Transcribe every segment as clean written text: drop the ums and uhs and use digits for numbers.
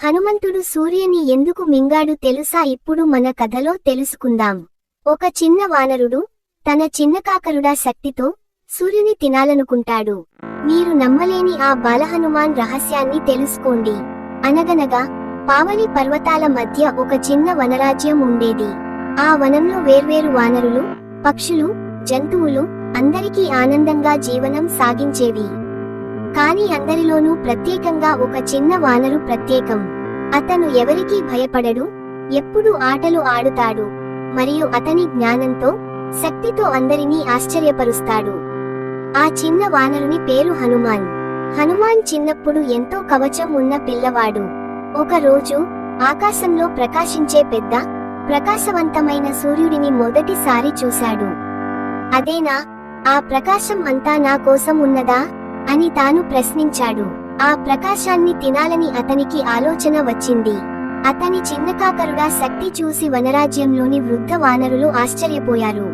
హనుమంతుడు సూర్యుని ఎందుకు మింగాడు తెలుసా? ఇప్పుడు మన కథలో తెలుసుకుందాం. ఒక చిన్న వానరుడు తన చిన్నకాకరుడా శక్తితో సూర్యుని తినాలనుకుంటాడు. మీరు నమ్మలేని ఆ బాలహనుమాన్ రహస్యాన్ని తెలుసుకోండి. అనగనగా పావని పర్వతాల మధ్య ఒక చిన్న వనరాజ్యం ఉండేది. ఆ వనంలో వేర్వేరు వానరులు, పక్షులు, జంతువులు అందరికీ ఆనందంగా జీవనం సాగించేవి. కాని అందరిలోనూ ప్రత్యేకంగా ఒక చిన్న వానరు ప్రత్యేకం. అతను ఎవరికీ భయపడడు, ఎప్పుడూ ఆటలు ఆడుతాడు, మరియు అతని జ్ఞానంతో, శక్తితో అందరినీ ఆశ్చర్యపరుస్తాడు. ఆ చిన్న వానరుని పేరు హనుమాన్. హనుమాన్ చిన్నప్పుడు ఎంతో కవచం ఉన్న పిల్లవాడు. ఒక రోజు ఆకాశంలో ప్రకాశించే పెద్ద, ప్రకాశవంతమైన సూర్యుడిని మొదటిసారి చూశాడు. అదేనా ఆ ప్రకాశం అంతా నా కోసం ఉన్నదా అని తాను ప్రశ్నించాడు. ఆ ప్రకాశాన్ని తినాలని అతనికి ఆలోచన వచ్చింది. అతని చిన్నకాకరుడా శక్తి చూసి వనరాజ్యంలోని వృద్ధ వానరులు ఆశ్చర్యపోయారు.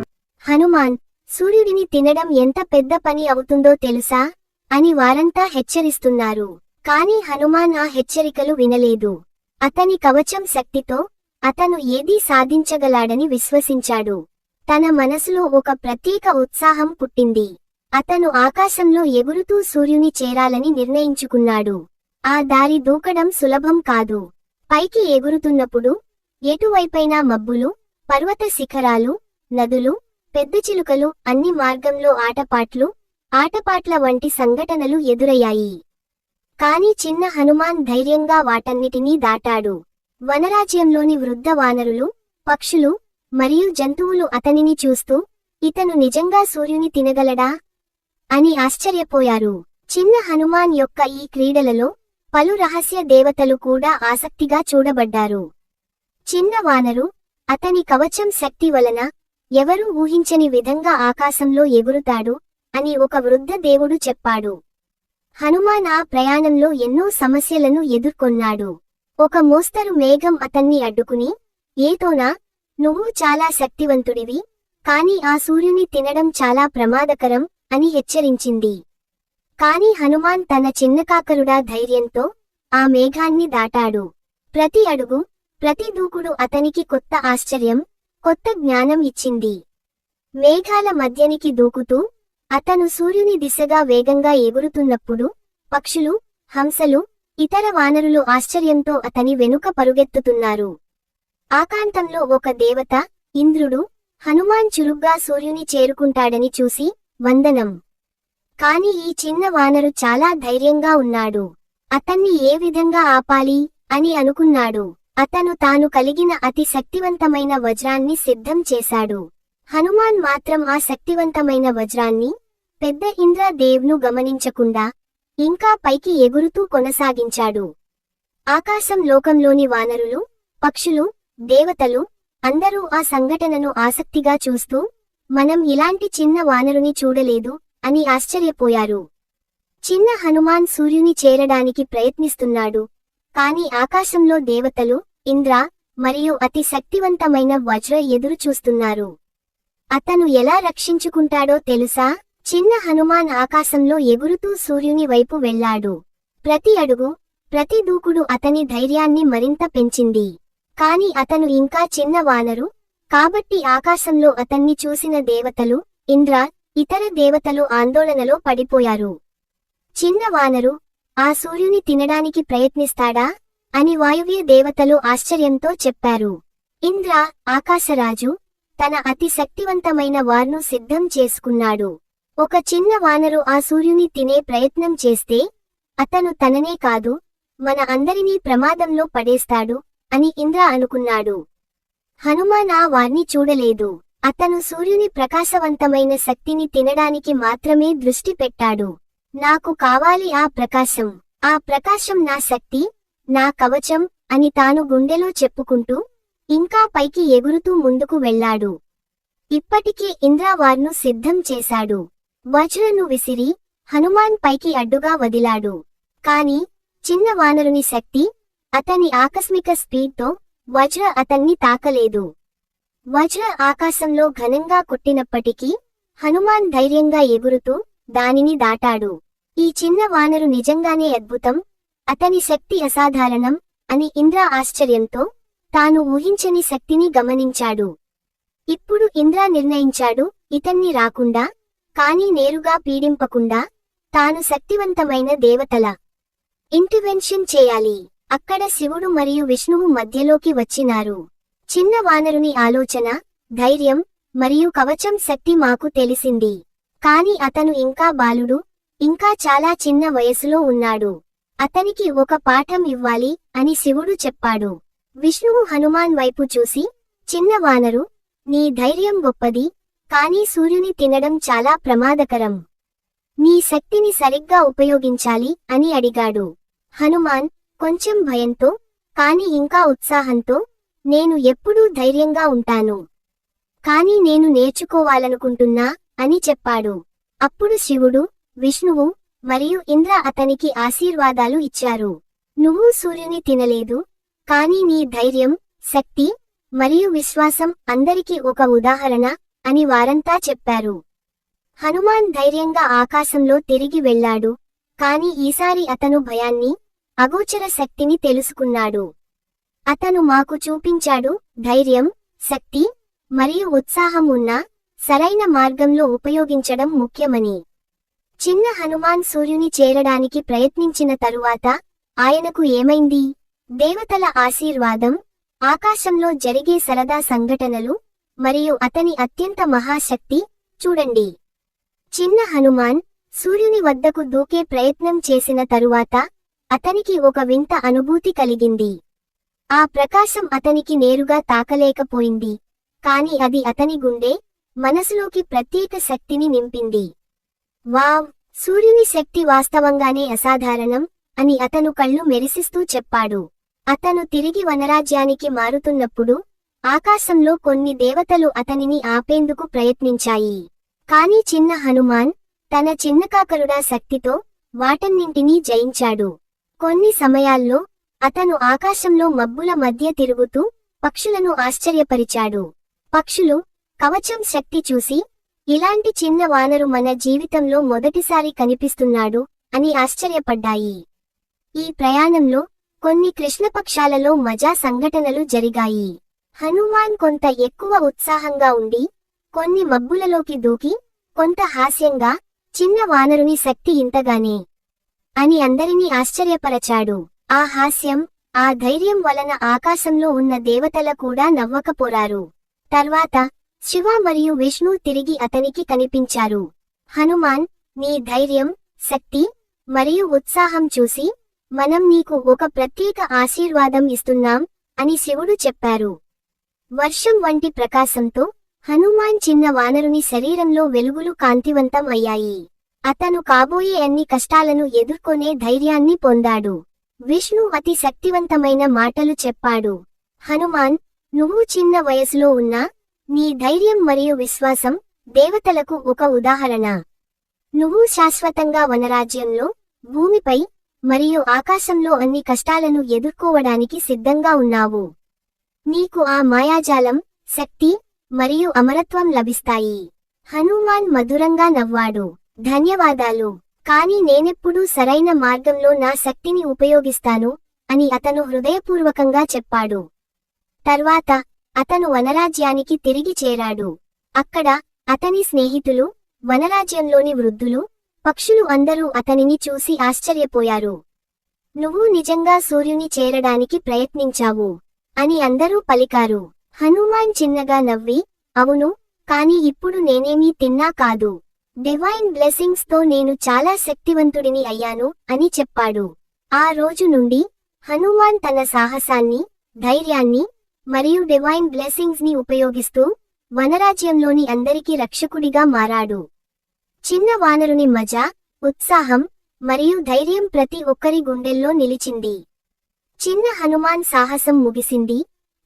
హనుమాన్, సూర్యుడిని తినడం ఎంత పెద్ద పని అవుతుందో తెలుసా అని వారంతా హెచ్చరిస్తున్నారు. కాని హనుమాన్ ఆ హెచ్చరికలు వినలేదు. అతని కవచం శక్తితో అతను ఏదీ సాధించగలాడని విశ్వసించాడు. తన మనసులో ఒక ప్రత్యేక ఉత్సాహం పుట్టింది. అతను ఆకాశంలో ఎగురుతూ సూర్యుని చేరాలని నిర్ణయించుకున్నాడు. ఆ దారి దూకడం సులభం కాదు. పైకి ఎగురుతున్నప్పుడు ఎటువైపైనా మబ్బులు, పర్వత శిఖరాలు, నదులు, పెద్ద చిలుకలు, అన్ని మార్గంలో ఆటపాట్ల వంటి సంఘటనలు ఎదురయ్యాయి. కాని చిన్న హనుమాన్ ధైర్యంగా వాటన్నిటినీ దాటాడు. వనరాజ్యంలోని వృద్ధ వానరులు, పక్షులు మరియు జంతువులు అతనిని చూస్తూ, ఇతను నిజంగా సూర్యుని తినగలడా అని ఆశ్చర్యపోయారు. చిన్న హనుమాన్ యొక్క ఈ క్రీడలలో పలు రహస్య దేవతలు కూడా ఆసక్తిగా చూడబడ్డారు. చిన్న వానరు, అతని కవచం శక్తి వలన ఎవరూ ఊహించని విధంగా ఆకాశంలో ఎగురుతాడు అని ఒక వృద్ధ దేవుడు చెప్పాడు. హనుమాన్ ఆ ప్రయాణంలో ఎన్నో సమస్యలను ఎదుర్కొన్నాడు. ఒక మోస్తరు మేఘం అతన్ని అడ్డుకుని, ఏతోనా, నువ్వు చాలా శక్తివంతుడివి, కాని ఆ సూర్యుని తినడం చాలా ప్రమాదకరం అని హెచ్చరించింది. కాని హనుమాన్ తన చిన్నకాకరుడా ధైర్యంతో ఆ మేఘాన్ని దాటాడు. ప్రతి అడుగు, ప్రతి దూకుడు అతనికి కొత్త ఆశ్చర్యం, కొత్త జ్ఞానం ఇచ్చింది. మేఘాల మధ్యనికి దూకుతూ అతను సూర్యుని దిశగా వేగంగా ఎగురుతున్నప్పుడు పక్షులు, హంసలు, ఇతర వానరులు ఆశ్చర్యంతో అతని వెనుక పరుగెత్తుతున్నారు. ఆకాంతంలో ఒక దేవత, ఇంద్రుడు, హనుమాన్ చురుగ్గా సూర్యుని చేరుకుంటాడని చూసి, వందనం. కాని ఈ చిన్న వానరు చాలా ధైర్యంగా ఉన్నాడు. అతన్ని ఏ విధంగా ఆపాలి అని అనుకున్నాడు. అతను తాను కలిగిన అతి శక్తివంతమైన వజ్రాన్ని సిద్ధం చేశాడు. హనుమాన్ మాత్రం ఆ శక్తివంతమైన వజ్రాన్ని పెద్ద ఇంద్రదేవ్ను గమనించకుండా ఇంకా పైకి ఎగురుతూ కొనసాగించాడు. ఆకాశం లోకంలోని వానరులు, పక్షులు, దేవతలు అందరూ ఆ సంఘటనను ఆసక్తిగా చూస్తూ, మనం ఇలాంటి చిన్న వానరుని చూడలేదు అని ఆశ్చర్యపోయారు. చిన్న హనుమాన్ సూర్యుని చేరడానికి ప్రయత్నిస్తున్నాడు. కాని ఆకాశంలో దేవతలు, ఇంద్ర మరియు అతి శక్తివంతమైన వజ్ర ఎదురు చూస్తున్నారు. అతను ఎలా రక్షించుకుంటాడో తెలుసా? చిన్న హనుమాన్ ఆకాశంలో ఎగురుతూ సూర్యుని వైపు వెళ్లాడు. ప్రతి అడుగు, ప్రతి దూకుడు అతని ధైర్యాన్ని మరింత పెంచింది. కాని అతను ఇంకా చిన్న వానరు, కాబట్టి ఆకాశంలో అతన్ని చూసిన దేవతలు, ఇంద్ర, ఇతర దేవతలు ఆందోళనలో పడిపోయారు. చిన్న వానరు ఆ సూర్యుని తినడానికి ప్రయత్నిస్తాడా అని వాయువ్య దేవతలు ఆశ్చర్యంతో చెప్పారు. ఇంద్ర, ఆకాశరాజు, తన అతి శక్తివంతమైన వార్ను సిద్ధం చేసుకున్నాడు. ఒక చిన్న వానరు ఆ సూర్యుని తినే ప్రయత్నం చేస్తే అతను తననే కాదు, మన అందరినీ ప్రమాదంలో పడేస్తాడు అని ఇంద్ర అనుకున్నాడు. హనుమాన్ ఆ వార్ని చూడలేదు. అతను సూర్యుని ప్రకాశవంతమైన శక్తిని తినడానికి మాత్రమే దృష్టి పెట్టాడు. నాకు కావాలి ఆ ప్రకాశం, ఆ ప్రకాశం నా శక్తి, నా కవచం అని తాను గుండెలో చెప్పుకుంటూ ఇంకా పైకి ఎగురుతూ ముందుకు వెళ్లాడు. ఇప్పటికే ఇంద్ర వార్ను సిద్ధం చేశాడు. వజ్రను విసిరి హనుమాన్ పైకి అడ్డుగా వదిలాడు. కాని చిన్న వానరుని శక్తి, అతని ఆకస్మిక స్పీడ్తో వజ్ర అతన్ని తాకలేదు. వజ్ర ఆకాశంలో ఘనంగా కొట్టినప్పటికీ హనుమాన్ ధైర్యంగా ఎగురుతూ దానిని దాటాడు. ఈ చిన్న వానరు నిజంగానే అద్భుతం, అతని శక్తి అసాధారణం అని ఇంద్ర ఆశ్చర్యంతో తాను ఊహించని శక్తిని గమనించాడు. ఇప్పుడు ఇంద్ర నిర్ణయించాడు, ఇతన్ని రాకుండా, కానీ నేరుగా పీడింపకుండా, తాను శక్తివంతమైన దేవతల ఇంటర్వెన్షన్ చేయాలి. అక్కడ శివుడు మరియు విష్ణువు మధ్యలోకి వచ్చినారు. చిన్న వానరుని ఆలోచన, ధైర్యం మరియు కవచం శక్తి మాకు తెలిసింది. కాని అతను ఇంకా బాలుడు, ఇంకా చాలా చిన్న వయసులో ఉన్నాడు. అతనికి ఒక పాఠం ఇవ్వాలి అని శివుడు చెప్పాడు. విష్ణువు హనుమాన్ వైపు చూసి, చిన్న వానరు, నీ ధైర్యం గొప్పది, కానీ సూర్యుని తినడం చాలా ప్రమాదకరం. నీ శక్తిని సరిగ్గా ఉపయోగించాలి అని అడిగాడు. హనుమాన్ కొంచెం భయంతో, కాని ఇంకా ఉత్సాహంతో, నేను ఎప్పుడూ ధైర్యంగా ఉంటాను. కాని నేను నేర్చుకోవాలనుకుంటున్నా అని చెప్పాడు. అప్పుడు శివుడు, విష్ణువు మరియు ఇంద్ర అతనికి ఆశీర్వాదాలు ఇచ్చారు. నువ్వు సూర్యుని తినలేదు, కాని నీ ధైర్యం, శక్తి మరియు విశ్వాసం అందరికీ ఒక ఉదాహరణ అని వారంతా చెప్పారు. హనుమాన్ ధైర్యంగా ఆకాశంలో తిరిగి వెళ్ళాడు, కాని ఈసారి అతను భయాన్ని, అగోచర శక్తిని తెలుసుకున్నాడు. అతను మాకు చూపించాడు, ధైర్యం, శక్తి మరియు ఉత్సాహం ఉన్న సరైన మార్గంలో ఉపయోగించడం ముఖ్యమని. చిన్న హనుమాన్ సూర్యుని చేరడానికి ప్రయత్నించిన తరువాత ఆయనకు ఏమైంది? దేవతల ఆశీర్వాదం, ఆకాశంలో జరిగే సరదా సంఘటనలు మరియు అతని అత్యంత మహాశక్తి చూడండి. చిన్న హనుమాన్ సూర్యుని వద్దకు దూకే ప్రయత్నం చేసిన తరువాత అతనికి ఒక వింత అనుభూతి కలిగింది. ఆ ప్రకాశం అతనికి నేరుగా తాకలేకపోయింది, కాని అది అతని గుండె, మనసులోకి ప్రత్యేక శక్తిని నింపింది. వావ్, సూర్యుని శక్తి వాస్తవంగానే అసాధారణం అని అతను కళ్ళు మెరిసిస్తూ చెప్పాడు. అతను తిరిగి వనరాజ్యానికి మారుతున్నప్పుడు ఆకాశంలో కొన్ని దేవతలు అతనిని ఆపేందుకు ప్రయత్నించాయి. కాని చిన్న హనుమాన్ తన చిన్నకాకరుడా శక్తితో వాటన్నింటినీ జయించాడు. కొన్ని సమయాల్లో అతను ఆకాశంలో మబ్బుల మధ్య తిరుగుతూ పక్షులను ఆశ్చర్యపరిచాడు. పక్షులు కవచం శక్తి చూసి, ఇలాంటి చిన్న వానరు మన జీవితంలో మొదటిసారి కనిపిస్తున్నాడు అని ఆశ్చర్యపడ్డాయి. ఈ ప్రయాణంలో కొన్ని కృష్ణపక్షాలలో మజా సంఘటనలు జరిగాయి. హనుమాన్ కొంత ఎక్కువ ఉత్సాహంగా ఉండి, కొన్ని మబ్బులలోకి దూకి, కొంత హాస్యంగా, చిన్న వానరుని శక్తి ఇంతగానే అని అందరినీ ఆశ్చర్యపరచాడు. ఆ హాస్యం, ఆ ధైర్యం వలన ఆకాశంలో ఉన్న దేవతల కూడా నవ్వకపోరారు. తర్వాత శివ మరియు విష్ణు తిరిగి అతనికి కనిపించారు. హనుమాన్, నీ ధైర్యం, శక్తి మరియు ఉత్సాహం చూసి మనం నీకు ఒక ప్రత్యేక ఆశీర్వాదం ఇస్తున్నాం అని శివుడు చెప్పారు. వర్షం వంటి ప్రకాశంతో హనుమాన్ చిన్న వానరుని శరీరంలో వెలుగులు కాంతివంతం అయ్యాయి. అతను కాబోయే అన్ని కష్టాలను ఎదుర్కొనే ధైర్యాన్ని పొందాడు. విష్ణు అతి శక్తివంతమైన మాటలు చెప్పాడు. హనుమాన్, నువ్వు చిన్న వయసులో ఉన్నా, నీ ధైర్యం మరియు విశ్వాసం దేవతలకు ఒక ఉదాహరణ. నువ్వు శాశ్వతంగా వనరాజ్యంలో, భూమిపై మరియు ఆకాశంలో అన్ని కష్టాలను ఎదుర్కోవడానికి సిద్ధంగా ఉన్నావు. నీకు ఆ మాయాజాలం, శక్తి మరియు అమరత్వం లభిస్తాయి. హనుమాన్ మధురంగా నవ్వాడు. ధన్యవాదాలు, కాని నేనెప్పుడూ సరైన మార్గంలో నా శక్తిని ఉపయోగిస్తాను అని అతను హృదయపూర్వకంగా చెప్పాడు. తర్వాత అతను వనరాజ్యానికి తిరిగి చేరాడు. అక్కడ అతని స్నేహితులు, వనరాజ్యంలోని వృద్ధులు, పక్షులు అందరూ అతనిని చూసి ఆశ్చర్యపోయారు. నువ్వు నిజంగా సూర్యుని చేరడానికి ప్రయత్నించావు అని అందరూ పలికారు. హనుమాన్ చిన్నగా నవ్వి, అవును, కాని ఇప్పుడు నేనేమీ తిన్నా కాదు. డివైన్ బ్లెస్సింగ్స్ తో నేను చాలా శక్తివంతుడిని అయ్యాను అని చెప్పాడు. ఆ రోజు నుండి హనుమాన్ తన సాహసాన్ని, ధైర్యాన్ని మరియు డివైన్ బ్లెస్సింగ్స్ ని ఉపయోగిస్తూ వనరాజ్యంలోని అందరికీ రక్షకుడిగా మారాడు. చిన్న వానరుని మజా, ఉత్సాహం మరియు ధైర్యం ప్రతి ఒక్కరి గుండెల్లో నిలిచింది. చిన్న హనుమాన్ సాహసం ముగిసింది,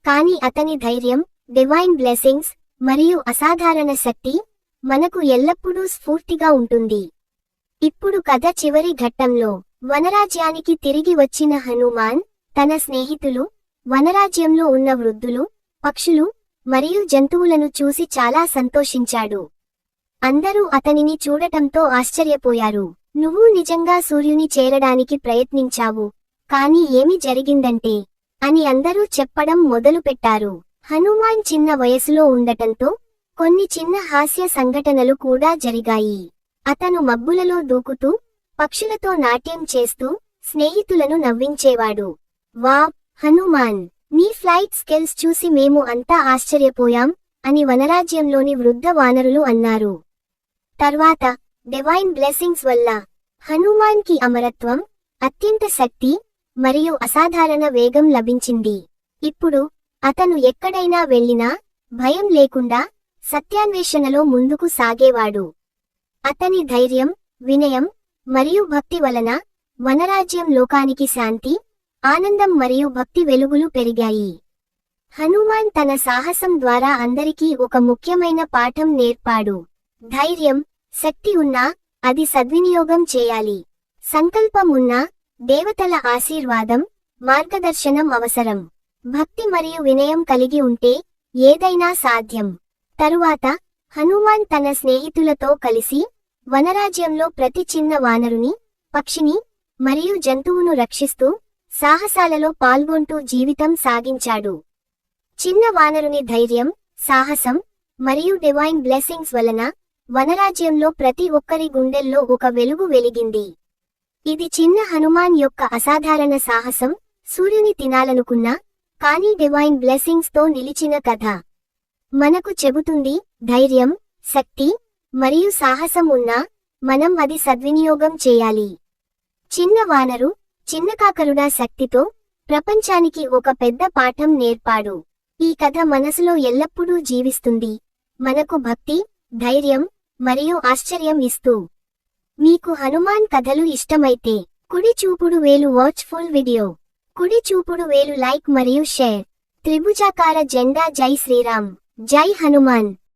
కాని అతని ధైర్యం, డివైన్ బ్లెస్సింగ్స్ మరియు అసాధారణ శక్తి మనకు ఎల్లప్పుడూ స్ఫూర్తిగా ఉంటుంది. ఇప్పుడు కథ చివరి ఘట్టంలో వనరాజ్యానికి తిరిగి వచ్చిన హనుమాన్ తన స్నేహితులు, వనరాజ్యంలో ఉన్న వృద్ధులు, పక్షులు మరియు జంతువులను చూసి చాలా సంతోషించాడు. అందరూ అతనిని చూడటంతో ఆశ్చర్యపోయారు. నువ్వు నిజంగా సూర్యుని చేరడానికి ప్రయత్నించావు, కాని ఏమి జరిగిందంటే అని అందరూ చెప్పడం మొదలుపెట్టారు. హనుమాన్ చిన్న వయసులో ఉండటంతో కొన్ని చిన్న హాస్య సంఘటనలు కూడా జరిగాయి. అతను మబ్బులలో దూకుతూ, పక్షులతో నాట్యం చేస్తూ స్నేహితులను నవ్వించేవాడు. వావ్ హనుమాన్, నీ ఫ్లైట్ స్కిల్స్ చూసి మేము అంతా ఆశ్చర్యపోయాం అని వనరాజ్యంలోని వృద్ధ వానరులు అన్నారు. తర్వాత డివైన్ బ్లెస్సింగ్స్ వల్ల హనుమాన్ కి అమరత్వం, అత్యంత శక్తి మరియు అసాధారణ వేగం లభించింది. ఇప్పుడు అతను ఎక్కడైనా వెళ్ళినా భయం లేకుండా సత్యాన్వేషణలో ముందుకు సాగేవాడు. అతని ధైర్యం, వినయం మరియు భక్తి వలన వనరాజ్యం లోకానికి శాంతి, ఆనందం మరియు భక్తి వెలుగులు పెరిగాయి. హనుమాన్ తన సాహసం ద్వారా అందరికీ ఒక ముఖ్యమైన పాఠం నేర్పాడు. ధైర్యం, శక్తి ఉన్నా అది సద్వినియోగం చేయాలి. సంకల్పం ఉన్నా దేవతల ఆశీర్వాదం, మార్గదర్శనం అవసరం. భక్తి మరియు వినయం కలిగి ఉంటే ఏదైనా సాధ్యం. తరువాత హనుమాన్ తన స్నేహితులతో కలిసి వనరాజ్యంలో ప్రతి చిన్న వానరుని, పక్షిని మరియు జంతువును రక్షిస్తూ సాహసాలలో పాల్గొంటూ జీవితం సాగించాడు. చిన్న వానరుని ధైర్యం, సాహసం మరియు డివైన్ బ్లెస్సింగ్స్ వలన వనరాజ్యంలో ప్రతి ఒక్కరి గుండెల్లో ఒక వెలుగు వెలిగింది. ఇది చిన్న హనుమాన్ యొక్క అసాధారణ సాహసం, సూర్యుని తినాలనుకున్నా కానీ డివైన్ బ్లెస్సింగ్స్ తో నిలిచిన కథ. మనకు చెబుతుంది, ధైర్యం, శక్తి మరియు సాహసం ఉన్నా మనం అది సద్వినియోగం చేయాలి. చిన్న వానరు, చిన్నకాకరుడా శక్తితో ప్రపంచానికి ఒక పెద్ద పాఠం నేర్పాడు. ఈ కథ మనసులో ఎల్లప్పుడూ జీవిస్తుంది, మనకు భక్తి, ధైర్యం మరియు ఆశ్చర్యం ఇస్తూ. మీకు హనుమాన్ కథలు ఇష్టమైతే కుడి చూపుడు వేలు వాచ్ ఫుల్ వీడియో, కుడి చూపుడు వేలు లైక్ మరియు షేర్. త్రిభుజాకార జెండా. జై శ్రీరామ్, జై హనుమాన్.